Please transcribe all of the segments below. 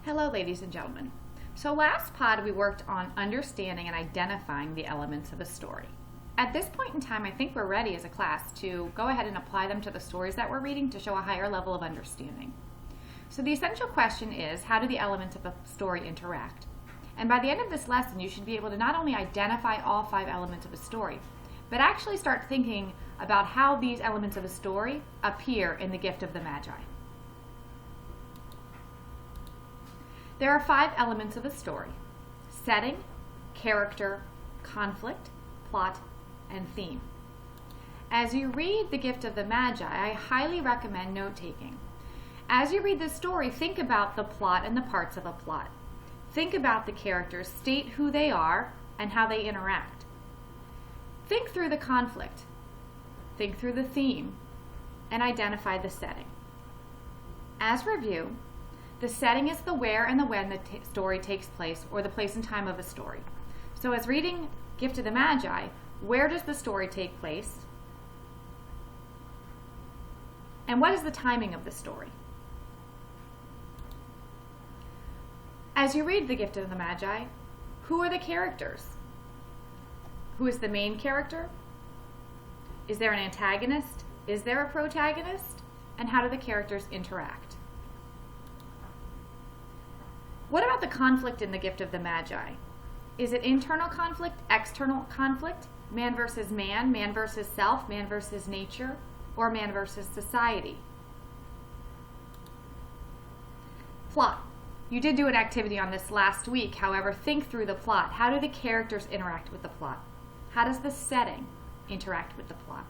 Hello, ladies and gentlemen. So last pod we worked on understanding and identifying the elements of a story. At this point in time, I think we're ready as a class to go ahead and apply them to the stories that we're reading to show a higher level of understanding. So the essential question is, how do the elements of a story interact? And by the end of this lesson, you should be able to not only identify all 5 elements of a story, but actually start thinking about how these elements of a story appear in the gift of the Magi. There are 5 elements of a story: setting, character, conflict, plot, and theme. As you read the gift of the Magi, I highly recommend note-taking. As you read the story, think about the plot and the parts of a plot. Think about the characters, state who they are, and how they interact. Think through the conflict, think through the theme, and identify the setting. As review, the setting is the where and the when the story takes place, or the place and time of a story. So as reading Gift of the Magi, where does the story take place? And what is the timing of the story? As you read the Gift of the Magi, who are the characters? Who is the main character? Is there an antagonist? Is there a protagonist? And how do the characters interact? What about the conflict in the Gift of the Magi? Is it internal conflict, external conflict, man versus self, man versus nature, or man versus society? Plot. You did do an activity on this last week, however, think through the plot. How do the characters interact with the plot? How does the setting interact with the plot?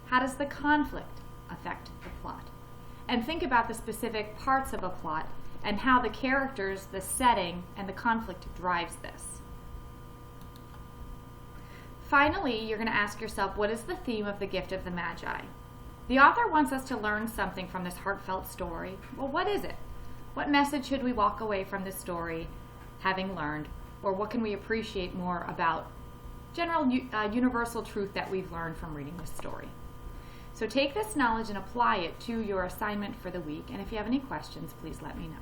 How does the conflict affect the plot? And think about the specific parts of a plot and how the characters, the setting, and the conflict drives this. Finally, you're going to ask yourself, what is the theme of the Gift of the Magi? The author wants us to learn something from this heartfelt story. Well, what is it? What message should we walk away from this story having learned? Or what can we appreciate more about general universal truth that we've learned from reading this story? So take this knowledge and apply it to your assignment for the week. And if you have any questions, please let me know.